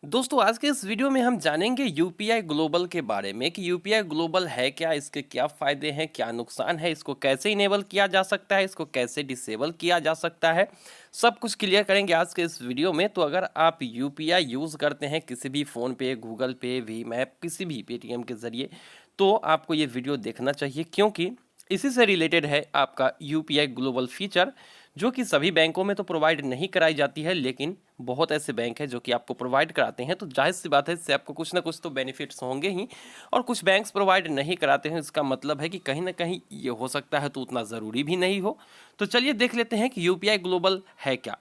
दोस्तों आज के इस वीडियो में हम जानेंगे यूपीआई ग्लोबल के बारे में कि यूपीआई ग्लोबल है क्या, इसके क्या फ़ायदे हैं, क्या नुकसान है, इसको कैसे इनेबल किया जा सकता है, इसको कैसे डिसेबल किया जा सकता है। सब कुछ क्लियर करेंगे आज के इस वीडियो में। तो अगर आप यूपीआई यूज़ करते हैं किसी भी फ़ोन पे, गूगल पे, भीम ऐप, किसी भी पेटीएम के ज़रिए, तो आपको ये वीडियो देखना चाहिए, क्योंकि इसी से रिलेटेड है आपका यूपीआई ग्लोबल फीचर, जो कि सभी बैंकों में तो प्रोवाइड नहीं कराई जाती है, लेकिन बहुत ऐसे बैंक हैं जो कि आपको प्रोवाइड कराते हैं। तो जाहिर सी बात है, इससे आपको कुछ ना कुछ तो बेनिफिट्स होंगे ही। और कुछ बैंक्स प्रोवाइड नहीं कराते हैं, इसका मतलब है कि कहीं ना कहीं ये हो सकता है तो उतना ज़रूरी भी नहीं हो। तो चलिए देख लेते हैं कि यूपीआई ग्लोबल है क्या।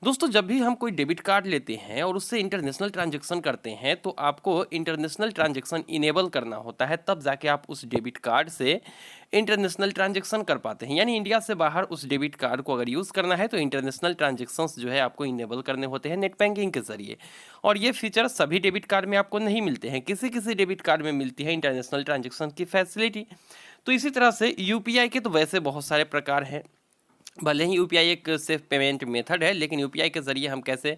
दोस्तों जब भी हम कोई डेबिट कार्ड लेते हैं और उससे इंटरनेशनल ट्रांजैक्शन करते हैं, तो आपको इंटरनेशनल ट्रांजैक्शन इनेबल करना होता है, तब जाके आप उस डेबिट कार्ड से इंटरनेशनल ट्रांजैक्शन कर पाते हैं। यानी इंडिया से बाहर उस डेबिट कार्ड को अगर यूज़ करना है तो इंटरनेशनल ट्रांजैक्शंस जो है आपको इनेबल करने होते हैं नेट बैंकिंग के जरिए। और ये फीचर सभी डेबिट कार्ड में आपको नहीं मिलते हैं, किसी किसी डेबिट कार्ड में मिलती है इंटरनेशनल ट्रांजैक्शन की फैसिलिटी। तो इसी तरह से यूपीआई के तो वैसे बहुत सारे प्रकार हैं। भले ही यूपीआई एक सिर्फ पेमेंट मेथड है, लेकिन यूपीआई के ज़रिए हम कैसे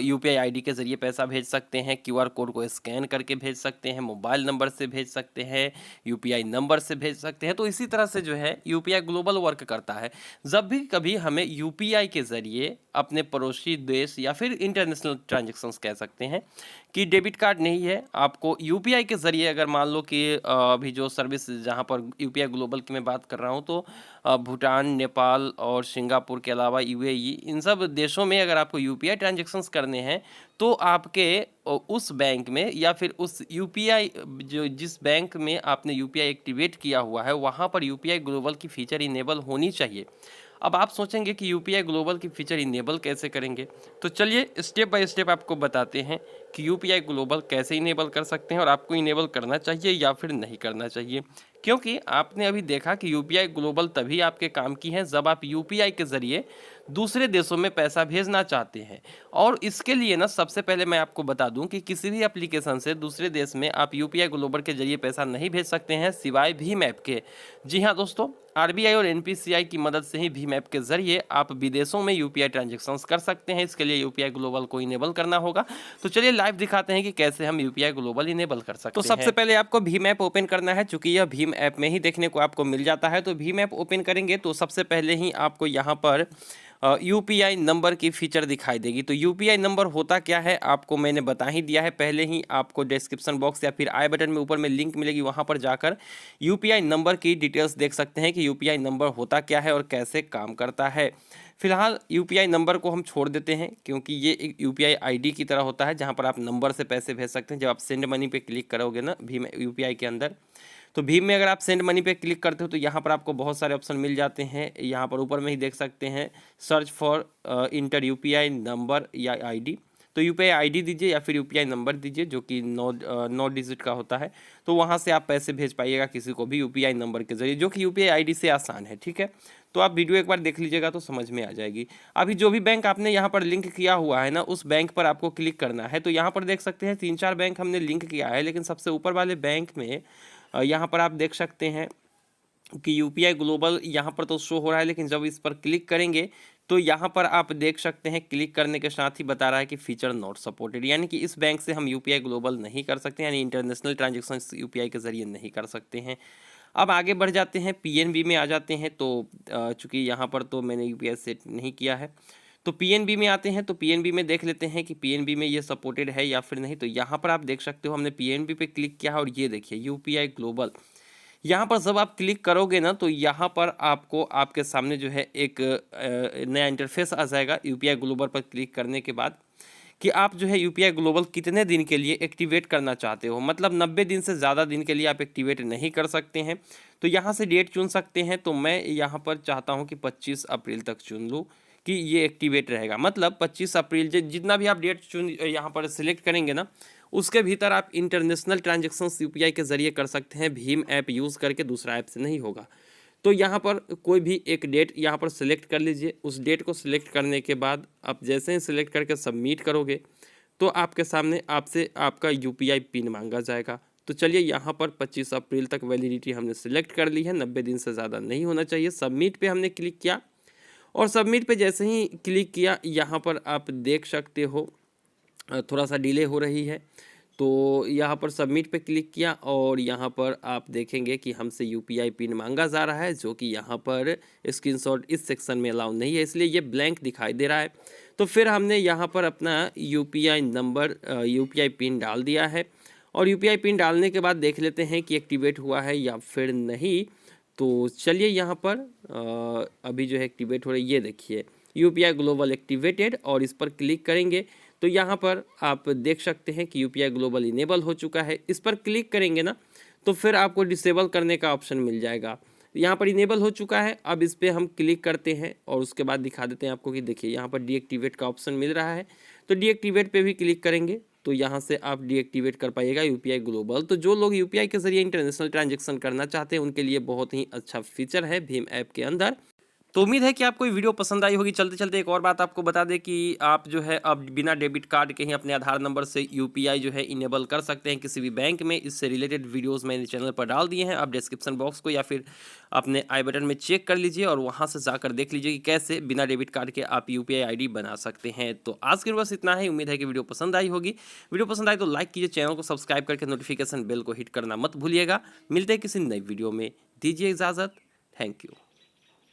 यूपीआई आईडी के ज़रिए पैसा भेज सकते हैं, क्यूआर कोड को स्कैन करके भेज सकते हैं, मोबाइल नंबर से भेज सकते हैं, यूपीआई नंबर से भेज सकते हैं। तो इसी तरह से जो है यूपीआई ग्लोबल वर्क करता है। जब भी कभी हमें यूपीआई के ज़रिए अपने पड़ोसी देश या फिर इंटरनेशनल ट्रांजेक्शन्स कह सकते हैं कि डेबिट कार्ड नहीं है, आपको यूपीआई के ज़रिए अगर मान लो कि अभी जो सर्विस जहाँ पर यूपीआई ग्लोबल की मैं बात कर रहा हूँ, तो भूटान, नेपाल और सिंगापुर के अलावा यूएई, इन सब देशों में अगर आपको यूपीआई ट्रांजैक्शंस करने हैं, तो आपके उस बैंक में या फिर उस यूपीआई जो जिस बैंक में आपने यूपीआई एक्टिवेट किया हुआ है, वहाँ पर यूपीआई ग्लोबल की फीचर इनेबल होनी चाहिए। अब आप सोचेंगे कि यूपीआई ग्लोबल की फीचर इनेबल कैसे करेंगे, तो चलिए स्टेप बाय स्टेप आपको बताते हैं कि यूपीआई ग्लोबल कैसे इनेबल कर सकते हैं और आपको इनेबल करना चाहिए या फिर नहीं करना चाहिए। क्योंकि आपने अभी देखा कि यूपीआई ग्लोबल तभी आपके काम की है जब आप यूपीआई के ज़रिए दूसरे देशों में पैसा भेजना चाहते हैं। और इसके लिए ना सबसे पहले मैं आपको बता दूं कि किसी भी एप्लीकेशन से दूसरे देश में आप यूपीआई ग्लोबल के जरिए पैसा नहीं भेज सकते हैं, सिवाय भीम ऐप के। जी हाँ दोस्तों, आरबीआई और एनपीसीआई की मदद से ही भीम ऐप के जरिए आप विदेशों में यूपीआई ट्रांजैक्शंस कर सकते हैं। इसके लिए यूपीआई ग्लोबल को इनेबल करना होगा। तो चलिए लाइव दिखाते हैं कि कैसे हम यूपीआई ग्लोबल इनेबल कर सकते हैं। तो सबसे पहले आपको भीम ऐप ओपन करना है, चूंकि यह भीम ऐप में ही देखने को आपको मिल जाता है। तो भीम ऐप ओपन करेंगे तो सबसे पहले ही आपको यहाँ पर यूपीआई नंबर की फीचर दिखाई देगी। तो यूपीआई नंबर होता क्या है आपको मैंने बता ही दिया है पहले ही। आपको डिस्क्रिप्शन बॉक्स या फिर आई बटन में ऊपर में लिंक मिलेगी, वहाँ पर जाकर यूपीआई नंबर की डिटेल्स देख सकते हैं कि यूपीआई नंबर होता क्या है और कैसे काम करता है। फिलहाल यूपीआई नंबर को हम छोड़ देते हैं, क्योंकि ये एक यूपीआई आईडी की तरह होता है, जहाँ पर आप नंबर से पैसे भेज सकते हैं। जब आप सेंड मनी पे क्लिक करोगे ना भीम यूपीआई के अंदर, तो भीम में अगर आप सेंड मनी पे क्लिक करते हो तो यहाँ पर आपको बहुत सारे ऑप्शन मिल जाते हैं। यहाँ पर ऊपर में ही देख सकते हैं search for inter UPI number या आईडी। तो यूपीआई आईडी दीजिए या फिर यूपीआई नंबर दीजिए, जो कि 9 डिजिट का होता है। तो वहाँ से आप पैसे भेज पाइएगा किसी को भी यूपीआई नंबर के जरिए, जो कि यूपीआई आईडी से आसान है। ठीक है, तो आप वीडियो एक बार देख लीजिएगा तो समझ में आ जाएगी। अभी जो भी बैंक आपने यहाँ पर लिंक किया हुआ है ना, उस बैंक पर आपको क्लिक करना है। तो यहाँ पर देख सकते हैं 3-4 बैंक हमने लिंक किया है, लेकिन सबसे ऊपर वाले बैंक में यहाँ पर आप देख सकते हैं कि यूपीआई ग्लोबल यहाँ पर तो शो हो रहा है, लेकिन जब इस पर क्लिक करेंगे तो यहाँ पर आप देख सकते हैं क्लिक करने के साथ ही बता रहा है कि फीचर नॉट सपोर्टेड, यानी कि इस बैंक से हम यूपीआई ग्लोबल नहीं कर सकते, यानी इंटरनेशनल ट्रांजैक्शन यूपीआई के जरिए नहीं कर सकते हैं। अब आगे बढ़ जाते हैं, पीएनबी में आ जाते हैं। तो चूंकि यहाँ पर तो मैंने यूपीआई सेट नहीं किया है, तो पीएनबी में आते हैं। तो पीएनबी में देख लेते हैं कि पीएनबी में ये सपोर्टेड है या फिर नहीं। तो यहाँ पर आप देख सकते हो हमने पीएनबी पे क्लिक किया है और ये देखिए यूपीआई ग्लोबल। यहाँ पर जब आप क्लिक करोगे ना, तो यहाँ पर आपको आपके सामने जो है एक नया इंटरफेस आ जाएगा यूपीआई ग्लोबल पर क्लिक करने के बाद, कि आप जो है यूपीआई ग्लोबल कितने दिन के लिए एक्टिवेट करना चाहते हो। मतलब 90 दिन से ज़्यादा दिन के लिए आप एक्टिवेट नहीं कर सकते हैं। तो यहाँ से डेट चुन सकते हैं। तो मैं यहाँ पर चाहता हूँ कि 25 अप्रैल तक चुन लूँ कि ये एक्टिवेट रहेगा। मतलब 25 अप्रैल जितना भी आप डेट चुन यहाँ पर सिलेक्ट करेंगे ना, उसके भीतर आप इंटरनेशनल ट्रांजेक्शन्स यूपीआई के ज़रिए कर सकते हैं। भीम ऐप यूज़ करके, दूसरा ऐप से नहीं होगा। तो यहाँ पर कोई भी एक डेट यहाँ पर सिलेक्ट कर लीजिए। उस डेट को सिलेक्ट करने के बाद आप जैसे ही सिलेक्ट करके सबमिट करोगे, तो आपके सामने आपसे आपका यूपीआई पिन मांगा जाएगा। तो चलिए यहाँ पर 25 अप्रैल तक वैलिडिटी हमने सिलेक्ट कर ली है, 90 दिन से ज़्यादा नहीं होना चाहिए। सबमिट पे हमने क्लिक किया और सबमिट पे जैसे ही क्लिक किया, यहाँ पर आप देख सकते हो थोड़ा सा डिले हो रही है। तो यहाँ पर सबमिट पे क्लिक किया और यहाँ पर आप देखेंगे कि हमसे यूपीआई पिन मांगा जा रहा है, जो कि यहाँ पर स्क्रीनशॉट इस सेक्शन में अलाउ नहीं है, इसलिए ये ब्लैंक दिखाई दे रहा है। तो फिर हमने यहाँ पर अपना यूपीआई नंबर यूपीआई पिन डाल दिया है और यूपीआई पिन डालने के बाद देख लेते हैं कि एक्टिवेट हुआ है या फिर नहीं। तो चलिए यहाँ पर अभी जो है एक्टिवेट हो रही है, ये देखिए यूपीआई ग्लोबल एक्टिवेटेड, और इस पर क्लिक करेंगे तो यहाँ पर आप देख सकते हैं कि यूपीआई ग्लोबल इनेबल हो चुका है। इस पर क्लिक करेंगे ना तो फिर आपको डिसेबल करने का ऑप्शन मिल जाएगा। यहाँ पर इनेबल हो चुका है, अब इस पर हम क्लिक करते हैं और उसके बाद दिखा देते हैं आपको कि देखिए यहाँ पर डीएक्टिवेट का ऑप्शन मिल रहा है। तो डीएक्टिवेट पे भी क्लिक करेंगे तो यहाँ से आप डीएक्टिवेट कर पाइएगा यूपीआई ग्लोबल। तो जो लोग यूपीआई के जरिए इंटरनेशनल ट्रांजैक्शन करना चाहते हैं उनके लिए बहुत ही अच्छा फीचर है भीम ऐप के अंदर। तो उम्मीद है कि आपको ये वीडियो पसंद आई होगी। चलते चलते एक और बात आपको बता दें कि आप जो है अब बिना डेबिट कार्ड के ही अपने आधार नंबर से यूपीआई जो है इनेबल कर सकते हैं किसी भी बैंक में। इससे रिलेटेड वीडियोस मैंने चैनल पर डाल दिए हैं, आप डिस्क्रिप्शन बॉक्स को या फिर अपने आई बटन में चेक कर लीजिए और वहां से जाकर देख लीजिए कि कैसे बिना डेबिट कार्ड के आप यूपीआई आईडी बना सकते हैं। तो आज के बस इतना है, उम्मीद है कि वीडियो पसंद आई होगी। वीडियो पसंद आई तो लाइक कीजिए, चैनल को सब्सक्राइब करके नोटिफिकेशन बेल को हिट करना मत भूलिएगा। मिलते हैं किसी नई वीडियो में, दीजिए इजाज़त। Thank you.